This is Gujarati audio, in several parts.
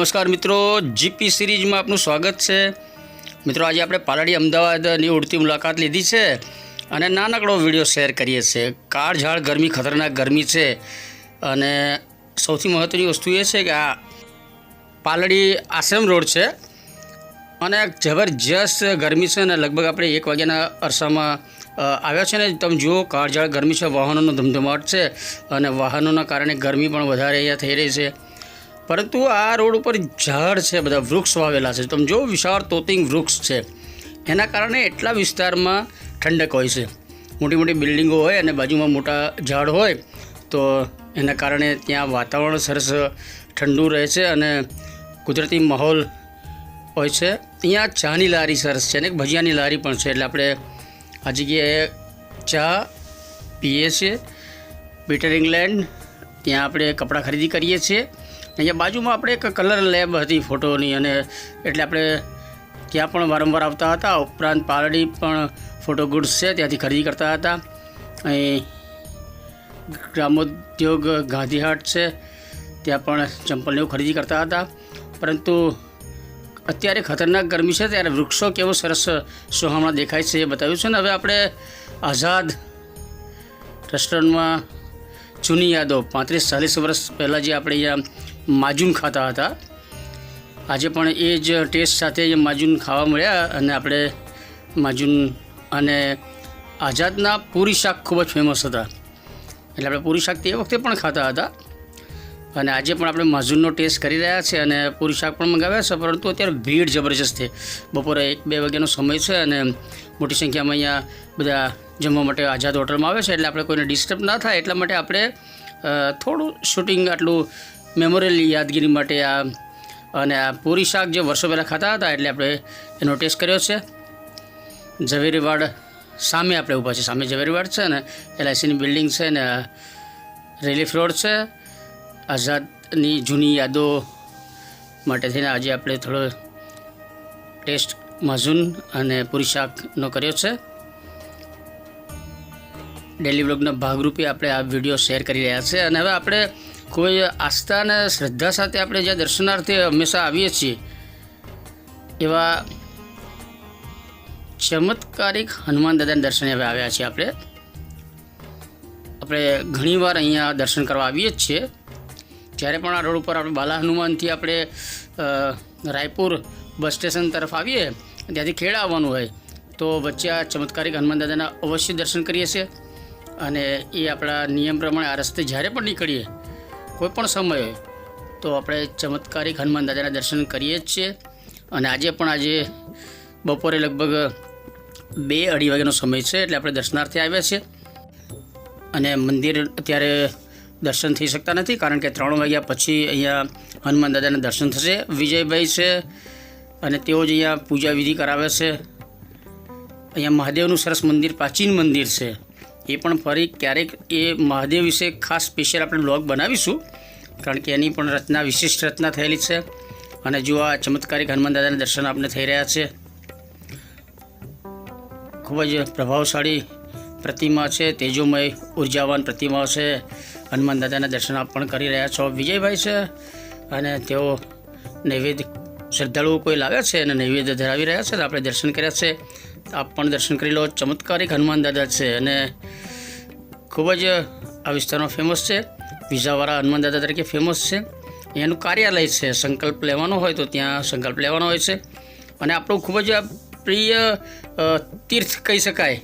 નમસ્કાર મિત્રો, જીપી સિરીઝમાં આપનું સ્વાગત છે। મિત્રો આજે આપણે પાલડી અમદાવાદની ઉડતી મુલાકાત લીધી છે અને નાનકડો વિડીયો શેર કરીએ છીએ। કાળઝાળ ગરમી, ખતરનાક ગરમી છે અને સૌથી મહત્ત્વની વસ્તુ એ છે કે આ પાલડી આશ્રમ રોડ છે અને જબરજસ્ત ગરમી છે ને લગભગ આપણે 1 વાગ્યાના અરસામાં આવ્યા છે ને તમે જુઓ કાળઝાળ ગરમી છે, વાહનોનો ધમધમાટ છે અને વાહનોના કારણે ગરમી પણ વધારે અહીંયા થઈ રહી છે। પરંતુ આ રોડ ઉપર ઝાડ છે, બધા વૃક્ષ વાવેલા છે, તમે જો વિશાળ તોતિંગ વૃક્ષ છે, એના કારણે એટલા વિસ્તારમાં ઠંડક હોય છે। મોટી મોટી બિલ્ડિંગો હોય અને બાજુમાં મોટા ઝાડ હોય તો એના કારણે ત્યાં વાતાવરણ સરસ ઠંડુ રહે છે અને કુદરતી માહોલ હોય છે। અહીંયા ચાની લારી સરસ છે અને એક ભજીયાની લારી પણ છે, એટલે આપણે આ જગ્યાએ ચા પીએ છીએ। પીટર ઇંગ્લેન્ડ ત્યાં આપણે કપડાં ખરીદી કરીએ છીએ। અહીંયા બાજુમાં આપણે એક કલર લેબ હતી ફોટોની અને એટલે આપણે ત્યાં પણ વારંવાર આવતા હતા। ઉપરાંત પાલડી પણ ફોટો ગુડ્સ છે, ત્યાંથી ખરીદી કરતા હતા। અહીં ગ્રામોદ્યોગ ગાંધીહાટ છે, ત્યાં પણ ચંપલને એવું ખરીદી કરતા હતા। પરંતુ અત્યારે ખતરનાક ગરમી છે ત્યારે વૃક્ષો કેવો સરસ સોહામણા દેખાય છે એ બતાવ્યું છે ને। હવે આપણે આઝાદ રેસ્ટોરન્ટમાં જૂની યાદો 35-40 વર્ષ પહેલાં જે આપણે અહીંયા માજૂન ખાતા હતા, આજે પણ એ જ ટેસ્ટ સાથે અહીંયા માજૂન ખાવા મળ્યા અને આપણે માજૂન અને આઝાદના પૂરી શાક ખૂબ જ ફેમસ હતા, એટલે આપણે પૂરી શાક તે વખતે પણ ખાતા હતા અને આજે પણ આપણે માજૂનનો ટેસ્ટ કરી રહ્યા છીએ અને પૂરી શાક પણ મંગાવ્યા છે। પરંતુ અત્યારે ભીડ જબરજસ્ત છે, બપોરે 1-2 વાગ્યાનો સમય છે અને મોટી સંખ્યામાં અહીંયા બધા જમવા માટે આઝાદ હોટલમાં આવે છે, એટલે આપણે કોઈને ડિસ્ટર્બ ના થાય એટલા માટે આપણે થોડું શૂટિંગ આટલું મેમોરિયલ યાદગીરી માટે અને આ પૂરી શાક જે વર્ષો પહેલાં ખાતા હતા એટલે આપણે એનો ટેસ્ટ કર્યો છે। ઝવેરીવાડ સામે આપણે ઊભા છે, સામે ઝવેરીવાડ છે ને LICની બિલ્ડિંગ છે ને રિલીફ રોડ છે। આઝાદની જૂની યાદો માટે થઈને આજે આપણે થોડો ટેસ્ટ માજૂન અને પૂરી શાકનો કર્યો છે। ડેલી વ્લોગના ભાગરૂપે આપણે આ વિડીયો શેર કરી રહ્યા છીએ અને હવે આપણે કોઈ આસ્થા અને શ્રદ્ધા સાથે આપણે જ્યાં દર્શનાર્થે હંમેશા આવીએ છીએ એવા ચમત્કારિક હનુમાન દાદાના દર્શને હવે આવ્યા છીએ। આપણે ઘણીવાર અહીંયા દર્શન કરવા આવીએ જ છીએ। જ્યારે પણ આ રોડ ઉપર આપણે બાલા હનુમાનથી આપણે રાયપુર બસ સ્ટેશન તરફ આવીએ, ત્યાંથી ખેડા આવવાનું હોય તો વચ્ચે આ ચમત્કારિક હનુમાન દાદાના અવશ્ય દર્શન કરીએ છીએ અને એ આપણા નિયમ પ્રમાણે આ રસ્તે જ્યારે પણ નીકળીએ કોઈ પણ સમય હોય તો આપણે ચમત્કારિક હનુમાન દાદાના દર્શન કરીએ જ છીએ। અને આજે બપોરે લગભગ 2-2:30 વાગ્યાનો સમય છે, એટલે આપણે દર્શનાર્થે આવ્યા છીએ અને મંદિર અત્યારે દર્શન થઈ શકતા નથી કારણ કે 3 વાગ્યા પછી અહીંયા હનુમાન દાદાના દર્શન થશે। વિજયભાઈ છે અને તેઓ જ અહીંયા પૂજા વિધિ કરાવે છે। અહીંયા મહાદેવનું સરસ મંદિર, પ્રાચીન મંદિર છે, એ પણ ફરી ક્યારેક એ મહાદેવ વિશે ખાસ સ્પેશિયલ આપણે બ્લોગ બનાવીશું કારણ કે એની પણ રચના, વિશિષ્ટ રચના થયેલી છે। અને જો આ ચમત્કારિક હનુમાન દાદાના દર્શન આપણે થઈ રહ્યા છે, ખૂબ જ પ્રભાવશાળી પ્રતિમા છે, તેજોમય ઉર્જાવાન પ્રતિમા છે। હનુમાન દાદાના દર્શન આપ પણ કરી રહ્યા છો। વિજયભાઈ છે અને તેઓ નૈવેદ્ય શ્રદ્ધાળુઓ કોઈ લાવ્યા છે અને નૈવેદ્ય ધરાવી રહ્યા છે, તો આપણે દર્શન કર્યા છે, આપ પણ દર્શન કરી લો। ચમત્કારિક હનુમાન દાદા છે અને ખૂબ જ આ વિસ્તારમાં ફેમસ છે, વિઝાવાળા હનુમાન દાદા તરીકે ફેમસ છે। એનું કાર્યાલય છે, સંકલ્પ લેવાનો હોય તો ત્યાં સંકલ્પ લેવાનો હોય છે અને આપણું ખૂબ જ પ્રિય તીર્થ કહી શકાય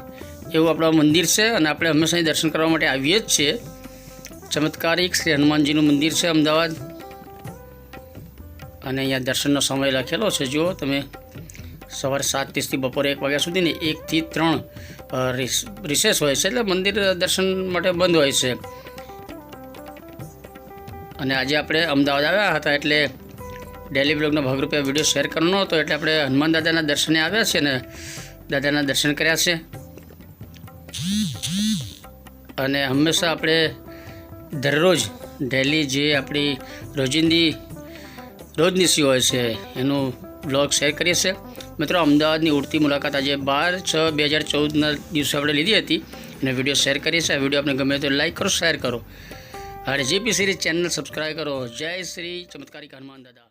એવું આપણું મંદિર છે અને આપણે હંમેશા દર્શન કરવા માટે આવીએ જ છીએ। ચમત્કારિક શ્રી હનુમાનજીનું મંદિર છે અમદાવાદ અને અહીંયા દર્શનનો સમય લખેલો છે, જુઓ તમે, સવારે 7:30થી બપોરે 1 વાગ્યા સુધી ને 1 થી 3 રિસેસ હોય છે, એટલે મંદિર દર્શન માટે બંધ હોય છે। અને આજે આપણે અમદાવાદ આવ્યા હતા એટલે ડેલી બ્લોગના ભાગરૂપે વિડીયો શેર કરવાનો હતો, એટલે આપણે હનુમાન દાદાના દર્શને આવ્યા છીએ અને દાદાના દર્શન કર્યા છે। અને હંમેશા આપણે દરરોજ ડેલી જે આપણી રોજનીશી હોય છે એનું બ્લોગ શેર કરીએ છીએ। મિત્રો, અમદાવાદની ઉડતી મુલાકાત આજે 12/6/2014ના દિવસે આપણે લીધી હતી અને વિડીયો શેર કરીએ છીએ। આ વિડીયો આપણે ગમે તો લાઈક કરો, શેર કરો અને જીપી સિરીઝ ચેનલ સબસ્ક્રાઈબ કરો। જય શ્રી ચમત્કારિક હનુમાન દાદા।